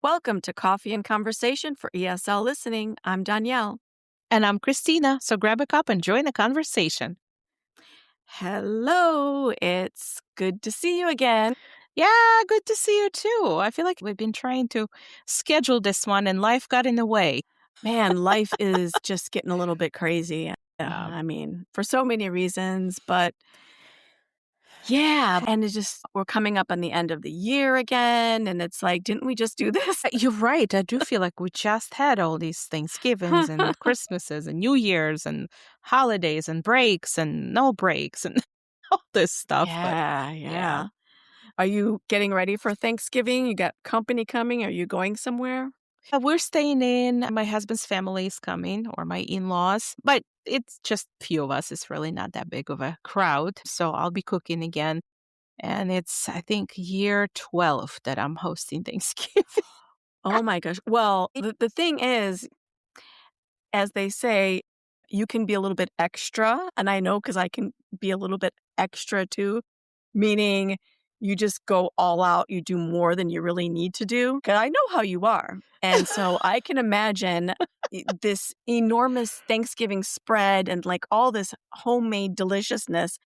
Welcome to Coffee and Conversation for ESL Listening. I'm Danielle. And I'm Christina, so grab a cup and join the conversation. Hello, it's good to see you again. Yeah, good to see you too. I feel like we've been trying to schedule this one and life got in the way. Man, life is just getting a little bit crazy. Yeah. I mean, for so many reasons, but yeah, and it's just, we're coming up on the end of the year again. And it's like, didn't we just do this? You're right. I do feel like we just had all these Thanksgivings and Christmases and New Year's and holidays and breaks and no breaks and all this stuff. But Yeah, yeah. yeah. Are you getting ready for Thanksgiving? You got company coming? Are you going somewhere? We're staying in. My husband's family is coming, or my in laws, but it's just few of us. It's really not that big of a crowd. So I'll be cooking again. And it's, I think, year 12 that I'm hosting Thanksgiving. Oh my gosh. Well, the thing is, as they say, you can be a little bit extra. And I know because I can be a little bit extra too, meaning you just go all out. You do more than you really need to do. Because I know how you are. And so I can imagine this enormous Thanksgiving spread and like all this homemade deliciousness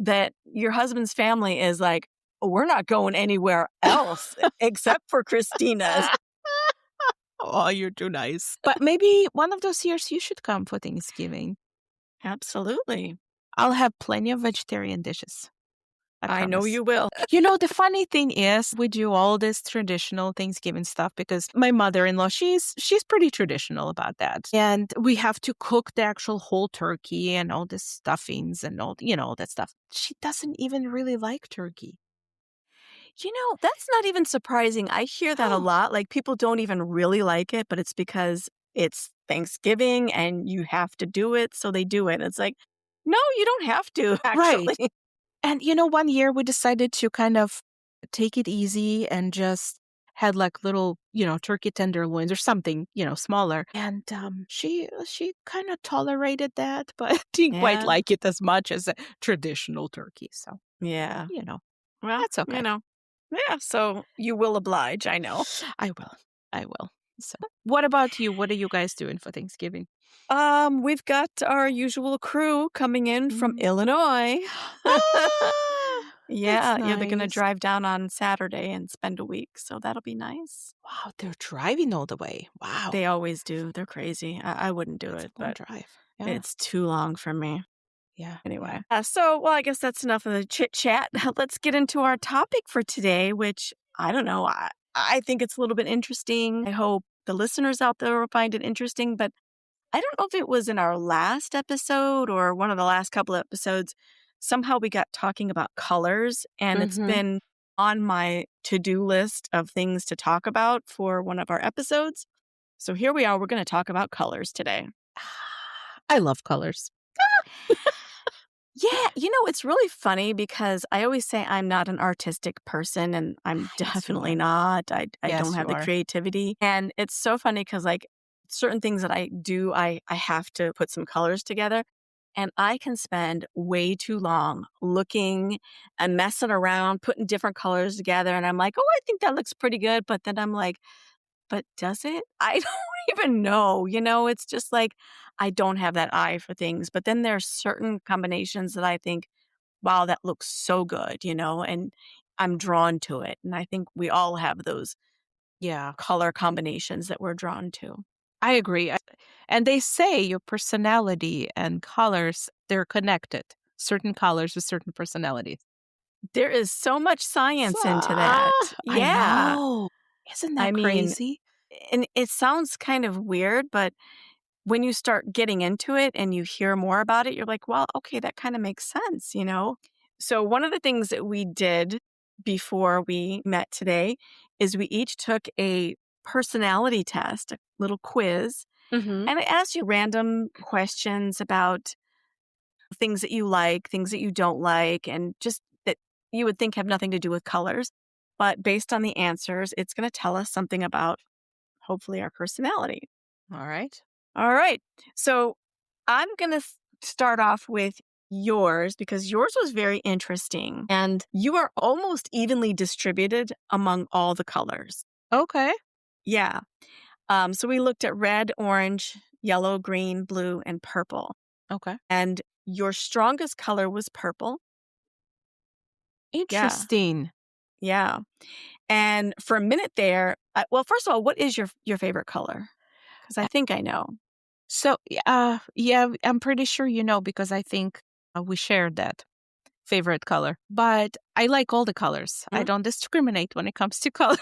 that your husband's family is like, "Oh, we're not going anywhere else except for Christina's." Oh, you're too nice. But maybe one of those years you should come for Thanksgiving. Absolutely. I'll have plenty of vegetarian dishes. I I know promise. you will. The funny thing is, we do all this traditional Thanksgiving stuff because my mother-in-law, she's pretty traditional about that. And we have to cook the actual whole turkey and all the stuffings and all that stuff. She doesn't even really like turkey. That's not even surprising. I hear that a lot. Like people don't even really like it, but it's because it's Thanksgiving and you have to do it. So they do it. It's like, no, you don't have to, Right. actually. And one year we decided to kind of take it easy and just had like little, turkey tenderloins or something, smaller. And she kind of tolerated that, but didn't quite Yeah. like it as much as a traditional turkey. So, Yeah. you know, Well, that's okay. yeah. So you will oblige. I know. I will. I will. So, what about you? What are you guys doing for Thanksgiving? We've got our usual crew coming in from Mm. Illinois. Ah, that's Yeah, they're gonna nice. drive down on Saturday and spend a week, so that'll be nice. Wow, they're driving all the way. Wow, They always do. They're crazy. I wouldn't do that's it, a long but drive. Yeah, it's too long for me. yeah, yeah. Anyway, well, I guess that's enough of the chit chat. Let's get into our topic for today, which I don't know. I think it's a little bit interesting. I hope the listeners out there will find it interesting, but I don't know if it was in our last episode or one of the last couple of episodes. Somehow we got talking about colors, and it's Mm-hmm. been on my to-do list of things to talk about for one of our episodes. So here we are. We're going to talk about colors today. I love colors. Yeah, it's really funny because I always say I'm not an artistic person, and I'm Yes, you definitely are. not. I don't Yes, have you the are. creativity. And it's so funny because, like, certain things that I do, I have to put some colors together. And I can spend way too long looking and messing around, putting different colors together. And I'm like, oh, I think that looks pretty good. But then I'm like, but does it? I don't even know. It's just like I don't have that eye for things. But then there's certain combinations that I think, wow, that looks so good, and I'm drawn to it. And I think we all have those Yeah, color combinations that we're drawn to. I agree. And they say your personality and colors, they're connected. Certain colors with certain personalities. There is so much science into that. I Yeah. know. Isn't I that mean, crazy? and it sounds kind of weird, but when you start getting into it and you hear more about it, you're like, well, okay, that kind of makes sense. So, one of the things that we did before we met today is we each took a personality test, a little quiz, Mm-hmm. and it asks you random questions about things that you like, things that you don't like, and just that you would think have nothing to do with colors. But based on the answers, it's going to tell us something about hopefully our personality. All right. All right. So I'm going to start off with yours because yours was very interesting and you are almost evenly distributed among all the colors. Okay. Yeah. So we looked at red, orange, yellow, green, blue, and purple. Okay. And your strongest color was purple. Yeah. Interesting. Yeah. And for a minute there, well, first of all, what is your favorite color? Because I think I know. So, yeah, I'm pretty sure you know because I think we shared that favorite color. But I like all the colors. I Mm. don't discriminate when it comes to color.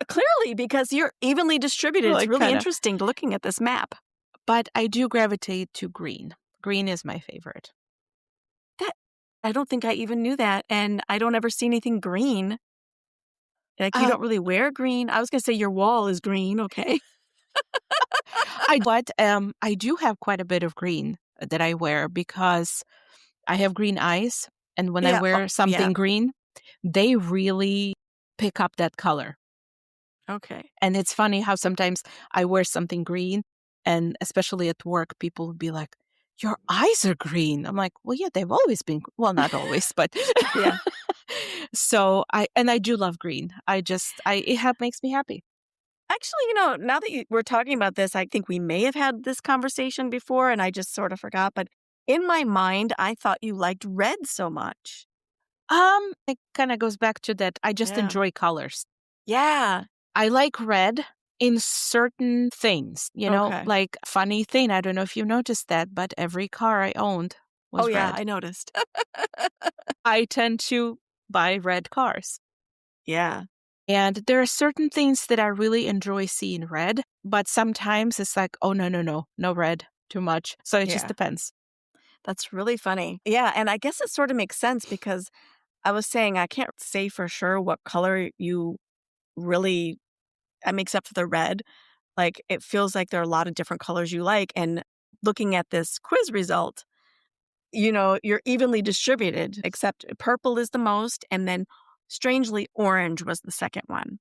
Clearly, because you're evenly distributed. It's Like, really kind of. interesting looking at this map. But I do gravitate to green. Green is my favorite. That I don't think I even knew that, and I don't ever see anything green. Like, you Uh, don't really wear green. I was gonna say your wall is green, okay. I do have quite a bit of green that I wear because I have green eyes, and when I Yeah, oh, wear yeah, something green, they really pick up that color. okay. And it's funny how sometimes I wear something green, and especially at work, people would be like, "Your eyes are green." I'm like, "Well, yeah, they've always been well, not always, but Yeah. so I do love green. It makes me happy. Actually, now that we're talking about this, I think we may have had this conversation before, and I just sort of forgot, but in my mind, I thought you liked red so much. It kind of goes back to that. I just Yeah. enjoy colors. Yeah. I like red in certain things, Okay. like funny thing. I don't know if you noticed that, but every car I owned Oh, was yeah, red. I noticed. I tend to buy red cars. Yeah. And there are certain things that I really enjoy seeing red, but sometimes it's like, oh, no, no, no, no red, too much. So it just Yeah. depends. That's really funny. Yeah, and I guess it sort of makes sense because I was saying I can't say for sure what color you really except for the red. Like, it feels like there are a lot of different colors you like, and looking at this quiz result, you're evenly distributed, except purple is the most, and then strangely, orange was the second one.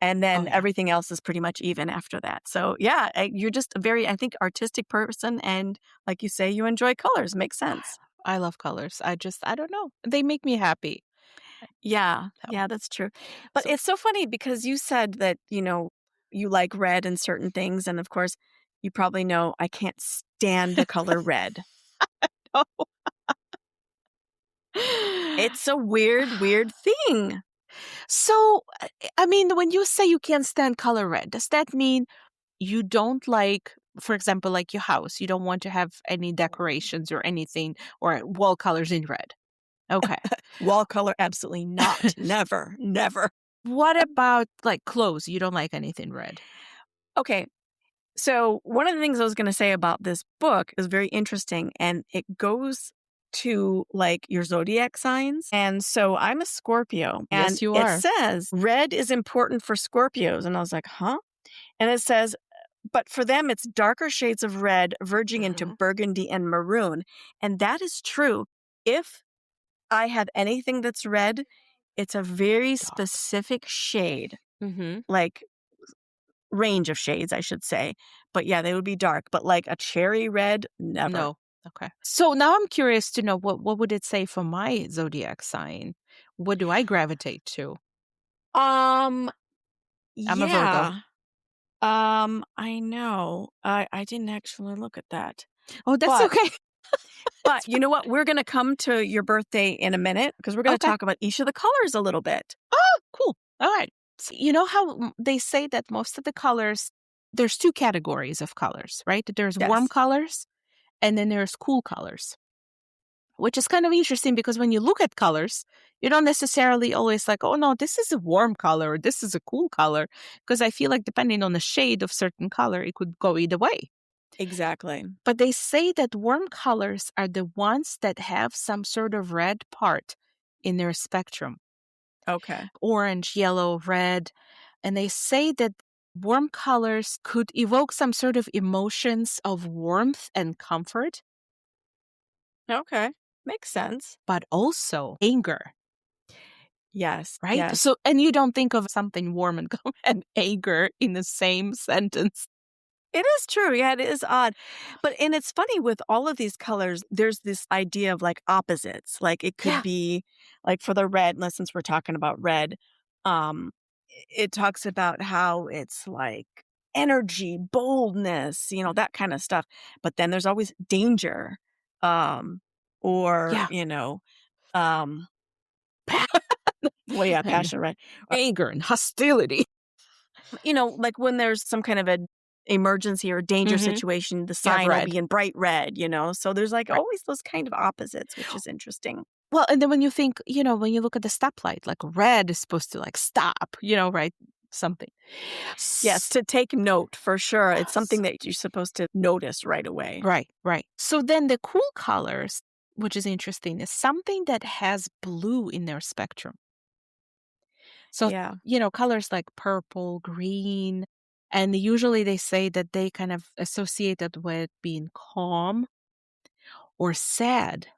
And Oh, then yeah. everything else is pretty much even after that. So, yeah, you're just a very, I think, artistic person. And like you say, you enjoy colors. Makes sense. I love colors. I don't know. They make me happy. Yeah. So, Yeah, that's true. But so it's so funny because you said that, you like red and certain things. And of course, you probably know I can't stand the color red. It's a weird, weird thing. So, I mean, when you say you can't stand color red, does that mean you don't like, for example, like your house, you don't want to have any decorations or anything or wall colors in red? Okay. Wall color, absolutely not. Never, never. What about like clothes? You don't like anything red? Okay. So, one of the things I was going to say about this book is very interesting, and it goes to like your zodiac signs. And so I'm a Scorpio, and Yes, you it are. says red is important for Scorpios. And I was like, huh? And it says, but for them, it's darker shades of red verging into Mhm. burgundy and maroon. And that is true. If I have anything that's red, it's a very Dark. specific shade, Mhm. like range of shades, I should say. But yeah, they would be dark. But like a cherry red, never. No. Okay. So now I'm curious to know what would it say for my zodiac sign? What do I gravitate to? Um, I'm a Virgo. yeah. I know. I didn't actually look at that. Oh, that's But okay. but you know what? We're gonna come to your birthday in a minute because we're gonna Okay. talk about each of the colors a little bit. Oh, cool. All right. So, you know how they say that most of the colors, there's two categories of colors, right? There's warm Yes. colors and then there's cool colors, which is kind of interesting because when you look at colors, you don't necessarily always like, oh no, this is a warm color or this is a cool color. Because I feel like depending on the shade of certain color, it could go either way. Exactly. But they say that warm colors are the ones that have some sort of red part in their spectrum, Okay. orange, yellow, red. And they say that warm colors could evoke some sort of emotions of warmth and comfort, Okay. Makes sense. but also anger, Yes. right? Yes. So, and you don't think of something warm and, and anger in the same sentence. It is true. Yeah, it is odd. And it's funny with all of these colors, there's this idea of like opposites. Like it could Yeah. be like for the red, since we're talking about red, um, it talks about how it's like energy, boldness, that kind of stuff. But then there's always danger, um, or, Yeah. um, well, yeah, And passion, right? anger and hostility. Like when there's some kind of a emergency or danger Hmm. situation, the You have sign will red. be in bright red, so there's like Right. always those kind of opposites, which is interesting. Well, and then when you think, when you look at the stoplight, like red is supposed to like stop, right? Something. Yes, S- to take note for sure. It's Yes. something that you're supposed to notice right away. Right, right. So then the cool colors, which is interesting, is something that has blue in their spectrum. So, Yeah. colors like purple, green, and usually they say that they kind of associated with being calm or sad.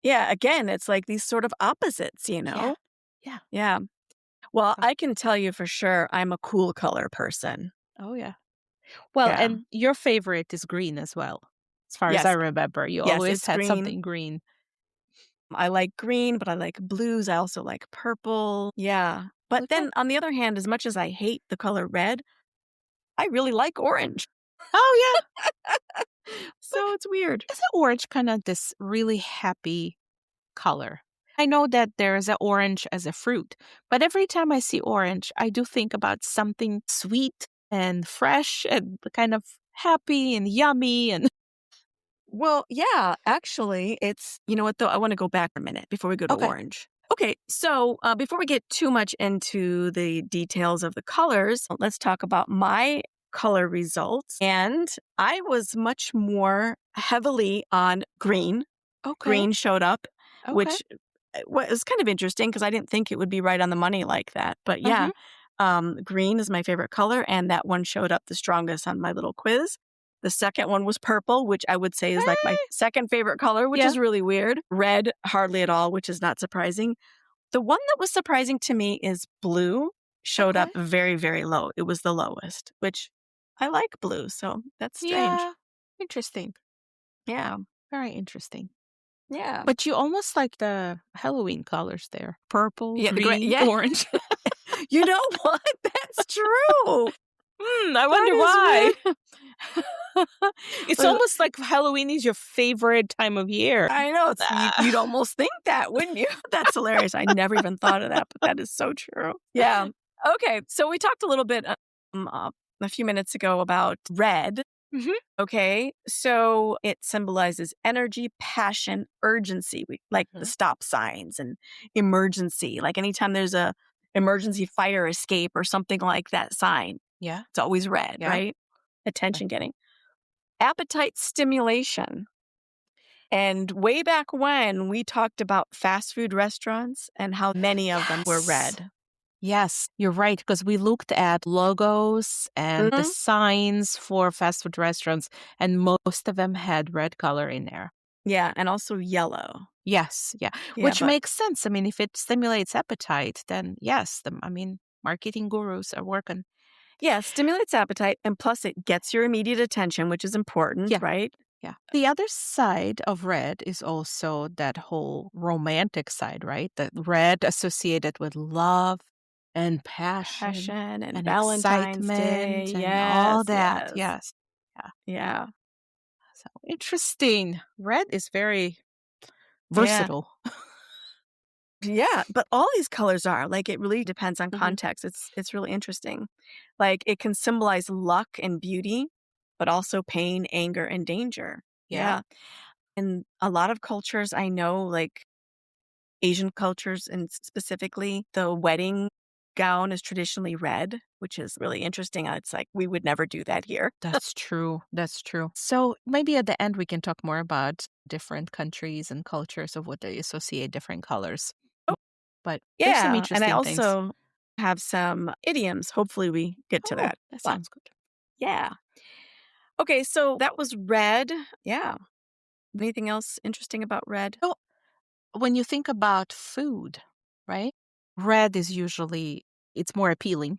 Yeah, again, it's like these sort of opposites, you Yeah. know? Yeah. Yeah. Well, So, I can tell you for sure I'm a cool color person. oh yeah. Well, Yeah. and your favorite is green as well. As far as I Yes. remember, you Yes, always it's had green. something green. I like green, but I like blues. I also like purple. Yeah. But Okay. then on the other hand, as much as I hate the color red, I really like orange. Oh yeah. So it's weird. Isn't orange kind of this really happy color? I know that there is a orange as a fruit, but every time I see orange, I do think about something sweet and fresh and kind of happy and yummy and Well, yeah, actually, you know what though? I want to go back a minute before we go to okay. orange. Okay, so before we get too much into the details of the colors, let's talk about my color results. And I was much more heavily on green. Okay. Green showed up, Okay. which was kind of interesting because I didn't think it would be right on the money like that. But yeah, Mhm. green is my favorite color, and that one showed up the strongest on my little quiz. The second one was purple, which I would say is like my Eh, second favorite color, which yeah. is really weird. Red, hardly at all, which is not surprising. The one that was surprising to me is blue, showed up Okay. very, very low. It was the lowest, which I like blue, so that's strange. Yeah. Interesting. Yeah. Very interesting. Yeah. But you almost like the Halloween colors there. Purple, Yeah, green, yeah. orange. You know what? That's true. I That wonder is why. real. It's Well, almost like Halloween is your favorite time of year. I know you'd Ah. almost think that, wouldn't you? That's hilarious. I never even thought of that, but that is so true. Yeah. Okay, so we talked a little bit a few minutes ago about red. Mhm. Okay, so it symbolizes energy, passion, urgency, like the Mhm. stop signs and emergency. Like anytime there's a emergency fire escape or something like that sign, Yeah, it's always red, yeah. right? Right. Attention getting. Appetite stimulation. And way back when we talked about fast food restaurants and how many of them were Yes. red. Yes, you're right, because we looked at logos and the Mhm. signs for fast food restaurants, and most of them had red color in there. Yeah, and also yellow. Yes, yeah, Yeah, which but makes sense. I mean, if it stimulates appetite, then yes, marketing gurus are working. yeah, stimulates appetite and plus it gets your immediate attention, which is important, Yeah, right? yeah. The other side of red is also that whole romantic side, right? The red associated with love and passion Passion and and Valentine's Day. excitement and all Yes, that. yes. Yes. Yeah. Yeah. So interesting. Red is very Yeah. versatile. Yeah, but all these colors are like it really depends on Mhm. context. It's really interesting. Like it can symbolize luck and beauty, but also pain, anger, and danger. Yeah. Yeah. And a lot of cultures I know, like Asian cultures and specifically, the wedding gown is traditionally red, which is really interesting. It's like we would never do that here. That's true. That's true. So maybe at the end we can talk more about different countries and cultures of what they associate different colors. Oh, But there's some yeah. And I interesting things. also have some idioms. Hopefully we get to Oh, that. that But sounds good. yeah. Okay, so that was red. Yeah. Anything else interesting about red? So when you think about food, right? Red is usually it's more appealing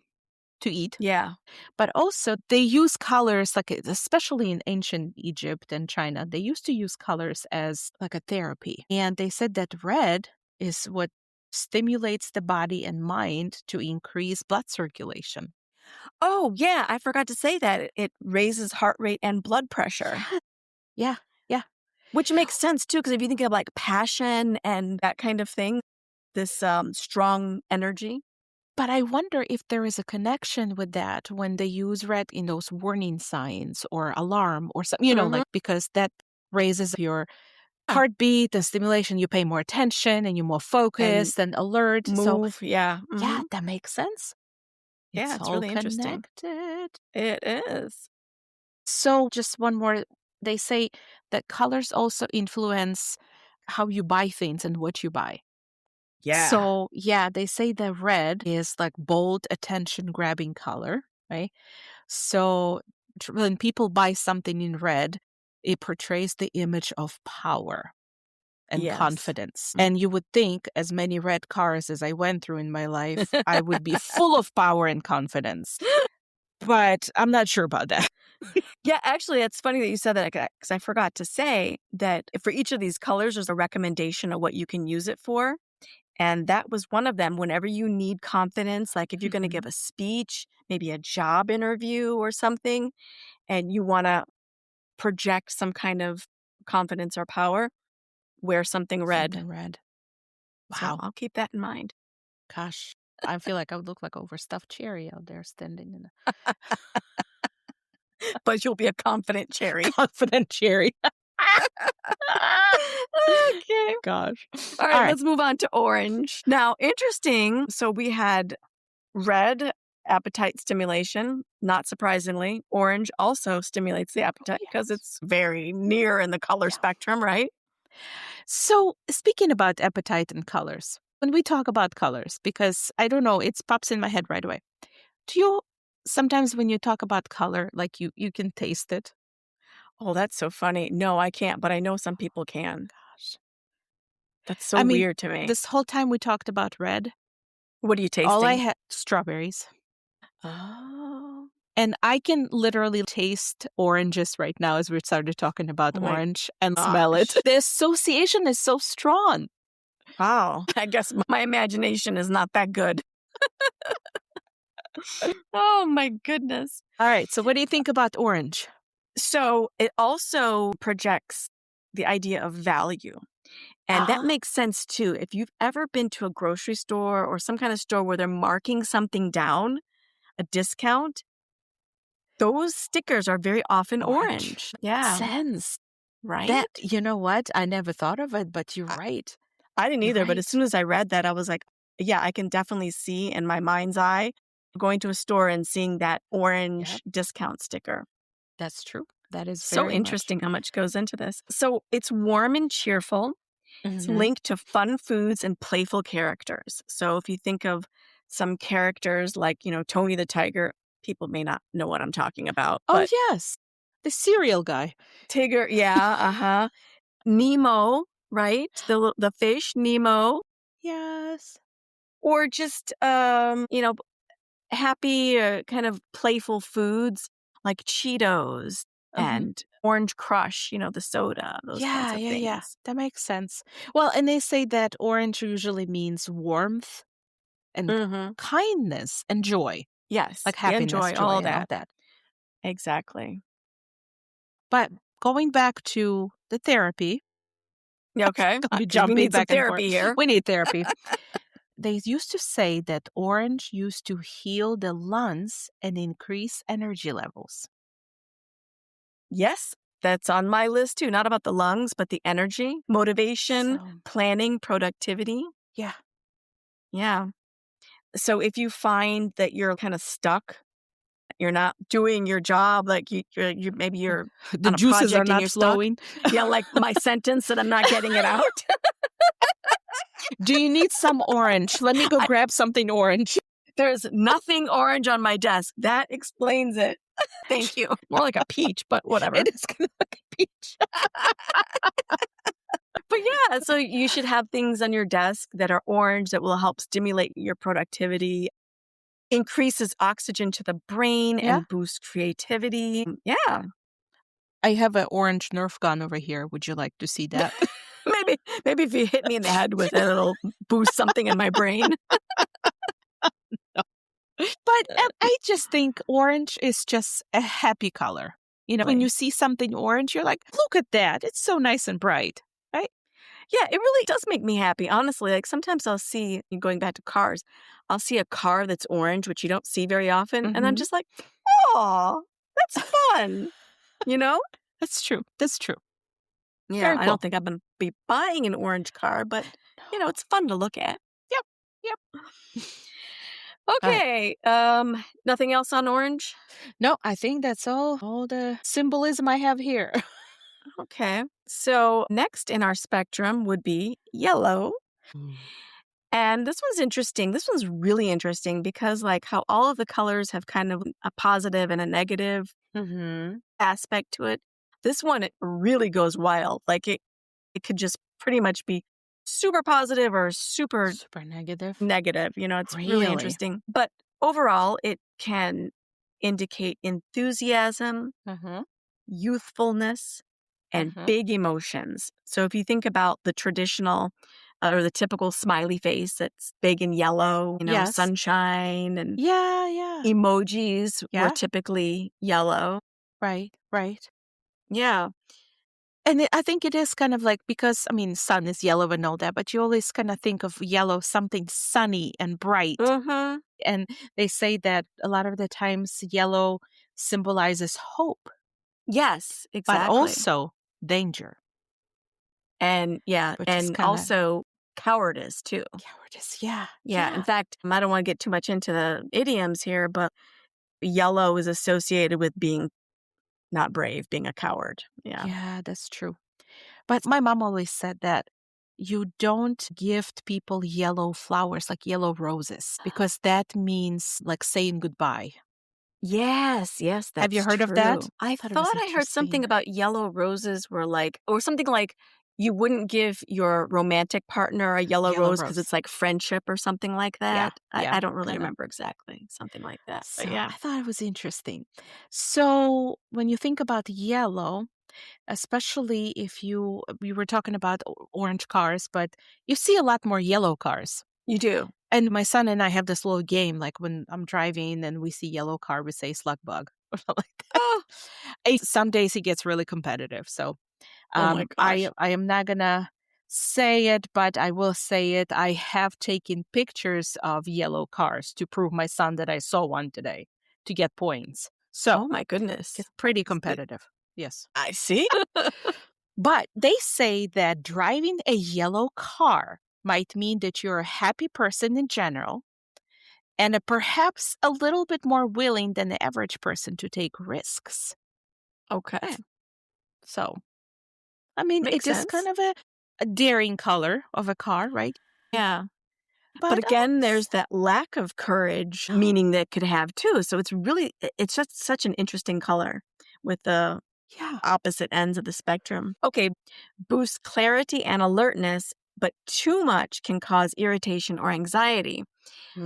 to eat, Yeah. but also they use colors like especially in ancient Egypt and China, they used to use colors as like a therapy. And they said that red is what stimulates the body and mind to increase blood circulation. Oh, yeah, I forgot to say that. It raises heart rate and blood pressure, Yeah. Yeah. Yeah. which makes sense too, because if you think of like passion and that kind of thing, this strong energy. But I wonder if there is a connection with that when they use red in those warning signs or alarm or something, Mhm. like because that raises your Yeah. heartbeat and stimulation. You pay more attention and you're more And focused and alert. So, move. Yeah. yeah, that makes sense. Yeah, It's it's all really interesting. connected. It is. So, just one more. They say that colors also influence how you buy things and what you buy. Yeah. So, yeah, they say that red is like bold, attention grabbing color, right? So, when people buy something in red, it portrays the image of power and Yes. confidence. Mm. And you would think, as many red cars as I went through in my life, I would be full of power and confidence. But I'm not sure about that. Yeah, actually, it's funny that you said that because I forgot to say that for each of these colors, there's a recommendation of what you can use it for. And that was one of them. Whenever you need confidence, like if you're going to give Mhm. a speech, maybe a job interview or something, and you want to project some kind of confidence or power, wear something red. Something red. So Wow. I'll keep that in mind. Gosh. I feel like I would look like overstuffed cherry out there standing in But you'll be a confident a cherry. confident cherry. Okay. Gosh. All All right, right. let's move on to orange. Now, interesting. So we had red, appetite stimulation. Not surprisingly, orange also stimulates the Oh, appetite because yes. it's very near in the color Yeah. spectrum, right? So, speaking about appetite and colors, when we talk about colors, because I don't know, it pops in my head right away. Do you sometimes when you talk about color, like you can taste it? Oh, that's so funny. No, I can't, but I know some people can. Gosh. That's so I mean, weird to me. this whole time we talked about red, What are you all I tasting? had strawberries. Oh, And I can literally taste oranges right now as we started talking about oh my orange and smell it. gosh. The association is so strong. Wow. I guess my imagination is not that good. Oh my goodness. All right. So, what do you think about orange? So it also projects the idea of value. And that Ah, makes sense too. If you've ever been to a grocery store or some kind of store where they're marking something down, a discount, those stickers are very often orange. orange. Makes Yeah. sense. Right? That, you know what? I never thought of it, but you're I, right. I didn't You're either, but as right. soon as I read that, I was like, yeah, I can definitely see in my mind's eye going to a store and seeing that Yep. orange discount sticker. That's true. That is So very much. interesting how much goes into this. So it's warm and cheerful. It's Hmm. linked to fun foods and playful characters. So if you think of some characters like, Tony the Tiger, people may not know what I'm talking about, Oh, but yes. The cereal guy. Tigger, yeah, uh-huh. Nemo, right? The fish, Nemo, Yes. or just happy kind of playful foods like Cheetos Hmm. and Orange Crush, the soda, those kinds Yeah, of yeah, yeah. things. That makes sense. Well, and they say that orange usually means warmth and Mhm. kindness and joy, Yes, like and happiness, joy, joy, all and all that. that. Exactly. But going back to the therapy, Okay, we because we jumping need some back and forth. therapy here. We need therapy. They used to say that orange used to heal the lungs and increase energy levels. Yes, that's on my list too. Not about the lungs, but the energy, motivation, So, planning, productivity. yeah. Yeah. So if you find that you're kind of stuck, you're not doing your job, like maybe you're The on a juices are project and not you're stuck. flowing. Yeah, like my sentence that I'm not getting it out. Do you need some orange? Let me go I, grab something orange. there's nothing orange on my desk. That explains it. Thank you. More like a peach, but whatever. It is kind of like a peach. But yeah, so you should have things on your desk that are orange that will help stimulate your productivity, increases oxygen to the brain Yeah. and boost creativity. Yeah. I have an orange Nerf gun over here. Would you like to see that? Maybe if you hit me in the head with it, it'll boost something in my brain. But I just think orange is just a happy color. When you see something orange, you're like, look at that. It's so nice and bright, right? Yeah, it really does make me happy, honestly. Like, sometimes I'll see going back to cars, I'll see a car that's orange, which you don't see very often, and I'm Hmm. just like, "Aw, that's fun." You know? That's true. That's true. Yeah, Very I don't cool. think I'm gonna be buying an orange car, but, No. it's fun to look at. Yep. Yep. But Okay, nothing else on orange? no, I think that's all the symbolism I have here. Okay. So, next in our spectrum would be yellow. And this one's interesting. This one's really interesting because, like, how all of the colors have kind of a positive and a negative Mm-hmm. aspect to it. This one, it really goes wild. Like, it could just pretty much be super positive or super Super negative. negative. It's really Really? interesting. But overall, it can indicate enthusiasm, Mm-hmm. youthfulness, and Mm-hmm. big emotions. So if you think about the traditional or the typical smiley face that's big and yellow, Yes. sunshine and Yeah, yeah. emojis were Yeah. typically yellow. Right, right. Yeah. And I think it is kind of like because, I mean, sun is yellow and all that, but you always kind of think of yellow, something sunny and bright. Mm-hmm. And they say that a lot of the times yellow symbolizes hope, Yes, but exactly. also danger, And yeah, which is and kind of also cowardice too. cowardice. Yeah, Yeah. In yeah, fact, I don't want to get too much into the idioms here, but yellow is associated with being not brave, being a coward. Yeah. yeah, that's true. But my mom always said that you don't gift people yellow flowers like yellow roses because that means like saying goodbye. Yes, yes, Have you that's heard of that? true. I Thought it was thought I heard something interesting. about yellow roses were like, or something like you wouldn't give your romantic partner a yellow Yellow rose because rose. it's like friendship or something like Yeah, that. I, yeah, I don't really kind of. remember exactly. Something like that. So But yeah. I thought it was interesting. So when you think about yellow, especially if we were talking about orange cars, but you see a lot more yellow cars. You do. And my son and I have this little game, like when I'm driving and we see yellow car, we say slug bug or something like that. Oh, Some days he gets really competitive. So oh my I gosh. I am not gonna say it, but I will say it. I have taken pictures of yellow cars to prove my son that I saw one today to get points. So Oh my goodness. it's pretty See- competitive. Yes. I see. But they say that driving a yellow car might mean that you're a happy person in general and perhaps a little bit more willing than the average person to take risks. Okay. So, I mean, Makes it is kind sense. of a daring color of a car, right? Yeah. But But again, there's that lack of courage, meaning that could have too. So it's just such an interesting color with the yeah. opposite ends of the spectrum. Okay, boosts clarity and alertness, but too much can cause irritation or anxiety.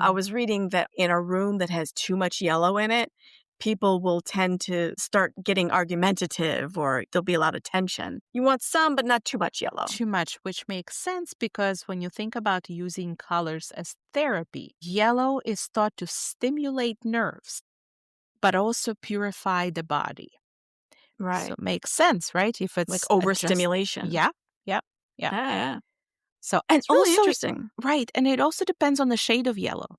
I Mm. was reading that in a room that has too much yellow in it, people will tend to start getting argumentative or there'll be a lot of tension. You want some, but not too much yellow. Too much, which makes sense because when you think about using colors as therapy, yellow is thought to stimulate nerves, but also purify the body. So Right. it makes sense, right? If Like it's just, overstimulation. yeah, yeah, yeah. Yeah, yeah. So, and It's really also, interesting. right. And it also depends on the shade of yellow.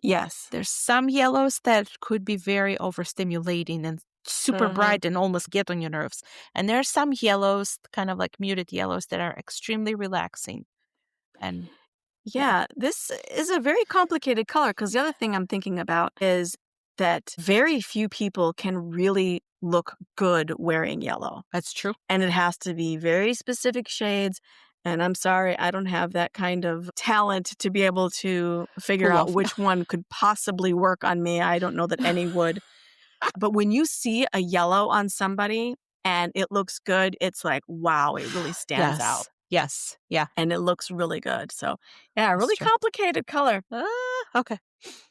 Yes. There's some yellows that could be very overstimulating and super Mhm. bright and almost get on your nerves. And there are some yellows, kind of like muted yellows, that are extremely relaxing. And yeah, Yeah, this is a very complicated color because the other thing I'm thinking about is that very few people can really look good wearing yellow. that's true. And it has to be very specific shades. And I'm sorry, I don't have that kind of talent to be able to figure Pull out off. which one could possibly work on me. I don't know that any would. But when you see a yellow on somebody and it looks good, it's like, wow, it really stands out Yes. Yes. Yeah, and it looks really good. So, yeah, that's really true. complicated color. Okay.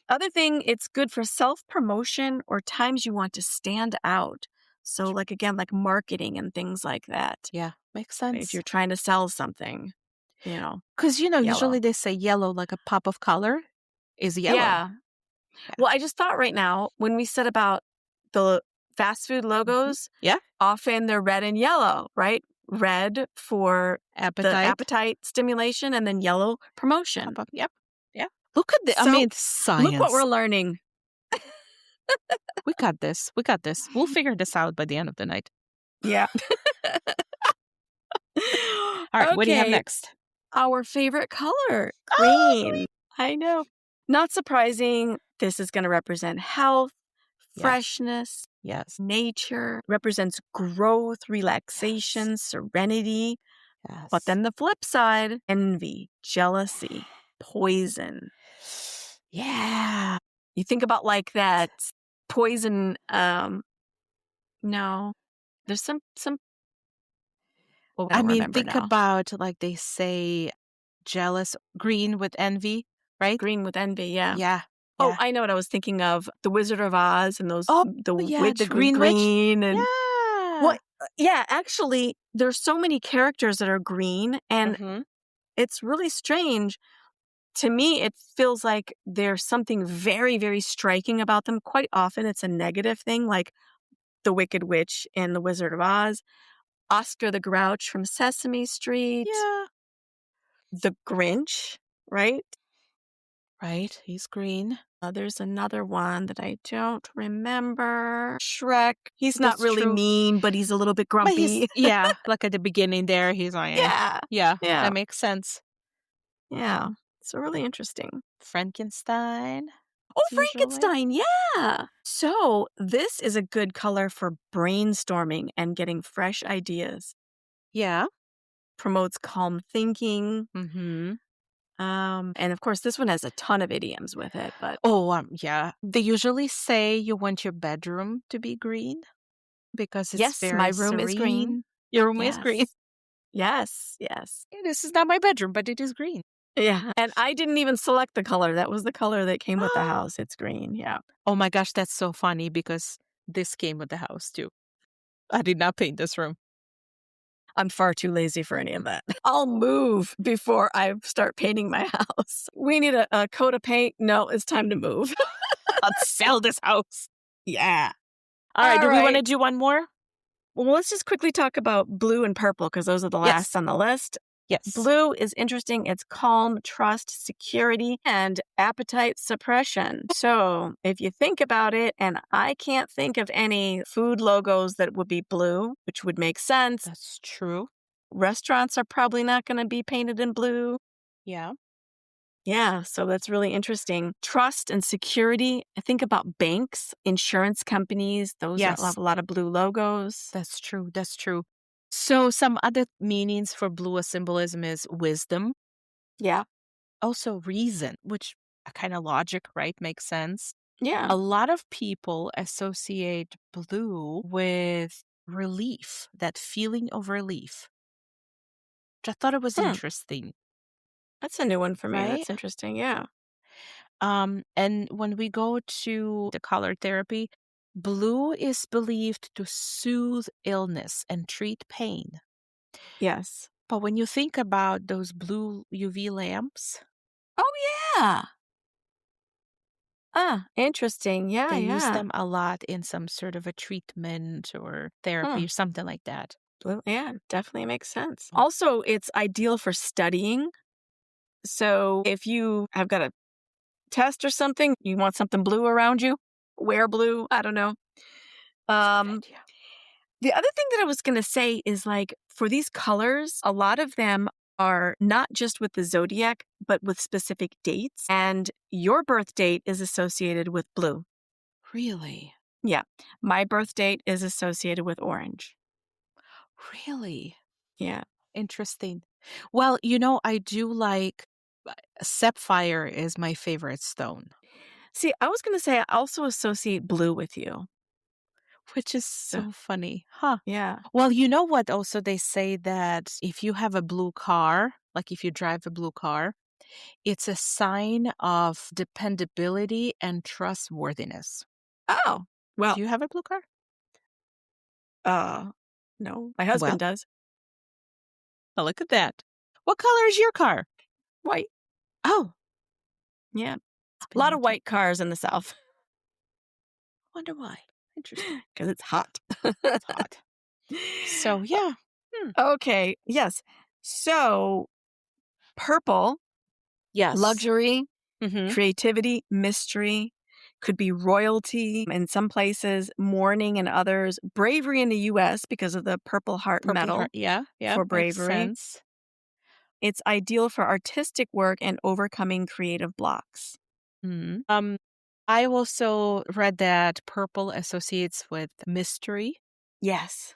Other thing, it's good for self promotion or times you want to stand out. So, like, again, like marketing and things like that. Yeah, makes If sense. you're trying to sell something, you know, Because, yellow. usually they say yellow, like a pop of color is yellow. Yeah. Yeah. Well, I just thought right now when we said about the fast food Mhm. logos, Yeah. often they're red and yellow, right? Red for the Appetite. appetite stimulation and then yellow promotion. Pop up. Yep. Yeah. Look at the, I So mean, look what we're science. learning. We got this. We got this. We'll figure this out by the end of the night. Yeah. All right. What do you have Okay. next? Our favorite color, Oh, green. green. I know. Not surprising. This is going to represent health, Yes. freshness, Yes. nature, represents growth, Yes. relaxation, serenity. But Yes. then the flip side, envy, jealousy, poison. Yeah. You think about like that poison, no, there's some, well, I I don't mean, remember think now. about like they say jealous, green with envy, right? Green with envy, yeah. Yeah. Oh, Yeah. I know what I was thinking of. The Wizard of Oz and those, Oh, the yeah. The witch was green witch. green and Yeah. what? Yeah, actually, there's so many characters that are green, and Mm-hmm. it's really strange. To me, it feels like there's something very, very striking about them. Quite often, it's a negative thing, like the Wicked Witch in The Wizard of Oz, Oscar the Grouch from Sesame Street, Yeah. the Grinch, right? Right. He's green. There's another one that I don't remember. Shrek. He's not That's really true. mean, but he's a little bit But he's, grumpy. yeah, like at the beginning there, he's like, eh. Yeah. Yeah, Yeah. that makes sense. Yeah. So really interesting. Frankenstein, Oh, usually. Frankenstein. Yeah. So this is a good color for brainstorming and getting fresh ideas. Yeah. Promotes calm thinking. Mm-hmm. And of course, this one has a ton of idioms with it, but Oh, yeah. They usually say you want your bedroom to be green because it's yes, my very room is green. serene. Your room is green. Yes. Yes. Yes. Yeah, this is not my bedroom, but it is green. Yeah. And I didn't even select the color. That was the color that came with the house. It's green. Yeah. Oh my gosh, that's so funny because this came with the house too. I did not paint this room. I'm far too lazy for any of that. I'll move before I start painting my house. We need a coat of paint. No, it's time to move. I'll sell this house. Yeah. All right, All do we want to right. do one more? Well, let's just quickly talk about blue and purple because those are the last Yes. on the list. Yes. Blue is interesting. It's calm, trust, security, and appetite suppression. So if you think about it, and I can't think of any food logos that would be blue, which would make sense. That's true. Restaurants are probably not going to be painted in blue. Yeah. Yeah, so that's really interesting. Trust and security. I think about banks, insurance companies, those that Yes. have a lot of blue logos. That's true. That's true. So some other meanings for blue as symbolism is wisdom, Yeah. also reason, which kind of logic, right? Makes sense. Yeah. A lot of people associate blue with relief, that feeling of relief, which I thought it was Hmm. interesting, That's a new one for me. right? That's interesting. Yeah. And when we go to the color therapy, blue is believed to soothe illness and treat pain. Yes. But when you think about those blue UV lamps, Oh, yeah. Ah, interesting. Yeah, they use yeah. them a lot in some sort of a treatment or Hmm. therapy or something like that. Blue, yeah, definitely makes sense. Also, it's ideal for studying. So if you have got a test or something, you want something blue around you, wear blue. I don't know. That's a good Um, idea. The other thing that I was going to say is like for these colors, a lot of them are not just with the zodiac, but with specific dates. And your birth date is associated with blue. Really? Yeah. My birth date is associated with orange. Really? Yeah. Interesting. Well, I do like sapphire is my favorite stone, See, I was going to say I also associate blue with you. which is So, so funny. Huh. yeah. Well, you know what? Also, they say that if you have a blue car, like if you drive a blue car, it's a sign of dependability and trustworthiness. Oh, well, Do you have a blue car? Uh, no, my husband Well, does. look at that. What color is your car? White. Oh, Yeah. it's A lot of painted. white cars in the South Wonder why. Interesting. because it's hot. It's hot. So yeah. Hmm. Okay. Yes. So purple, Yes. luxury, Mm-hmm. creativity, mystery, could be royalty in some places, mourning in others, bravery in the US because of the Purple Heart Purple Medal heart. Yeah. Yeah. for Makes bravery. sense. It's ideal for artistic work and overcoming creative blocks. Mhm. I also read that purple associates with mystery, Yes.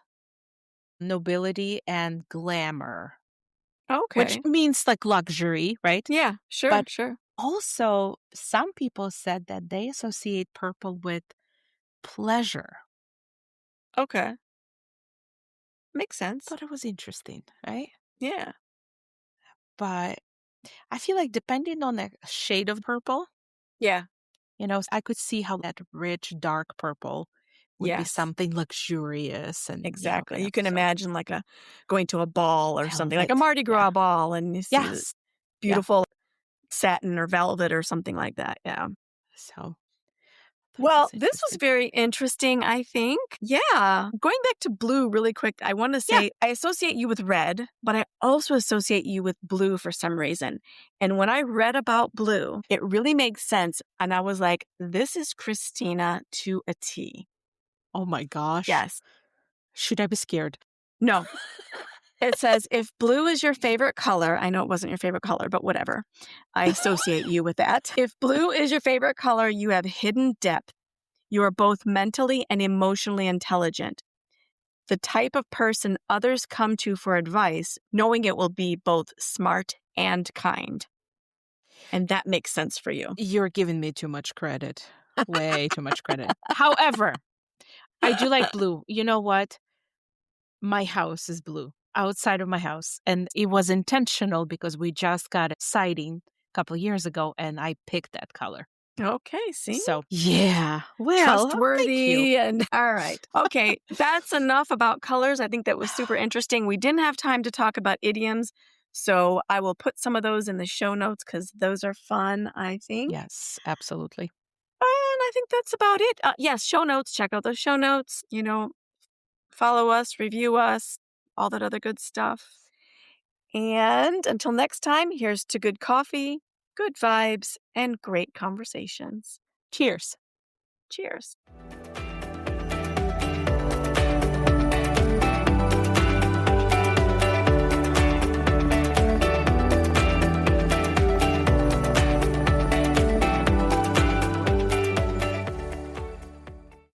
nobility, and glamour, which Okay. means like luxury, right? Yeah, sure, But sure. also, some people said that they associate purple with pleasure. Okay. Makes sense. Thought it was interesting, right? Yeah. But I feel like depending on the shade of purple, Yeah. I could see how that rich, dark purple would be Yes. something luxurious and, Exactly. kind You of can so imagine like a going to a ball or something, like a velvet. Mardi Yeah. Gras ball, and you see the Yes. Yeah. beautiful satin or velvet or something like that. Yeah. So thought it Well, was this was interesting. very interesting, I think. Yeah. Going back to blue really quick, I want to Yeah. say I associate you with red, but I also associate you with blue for some reason. And when I read about blue, it really makes sense. And I was like, this is Christina to a T. Oh my gosh. Yes. Should I be scared? No. It says, if blue is your favorite color, I know it wasn't your favorite color, but whatever. I associate you with that. If blue is your favorite color, you have hidden depth. You are both mentally and emotionally intelligent. The type of person others come to for advice, knowing it will be both smart and kind. And that makes sense for you. You're giving me too much credit. Way too much credit. However, I do like blue. You know what? My house is blue outside of my house. And it was intentional because we just got a siding a couple of years ago and I picked that color. Okay, see? So, yeah. Well, thank you. Trustworthy and all right. Okay, that's enough about colors. I think that was super interesting. We didn't have time to talk about idioms, so I will put some of those in the show notes because those are fun, I think. Yes, absolutely. And I think that's about it. Yes, show notes. Check out those show notes. Follow us, review us, all that other good stuff. And until next time, here's to good coffee, good vibes, and great conversations. Cheers. Cheers.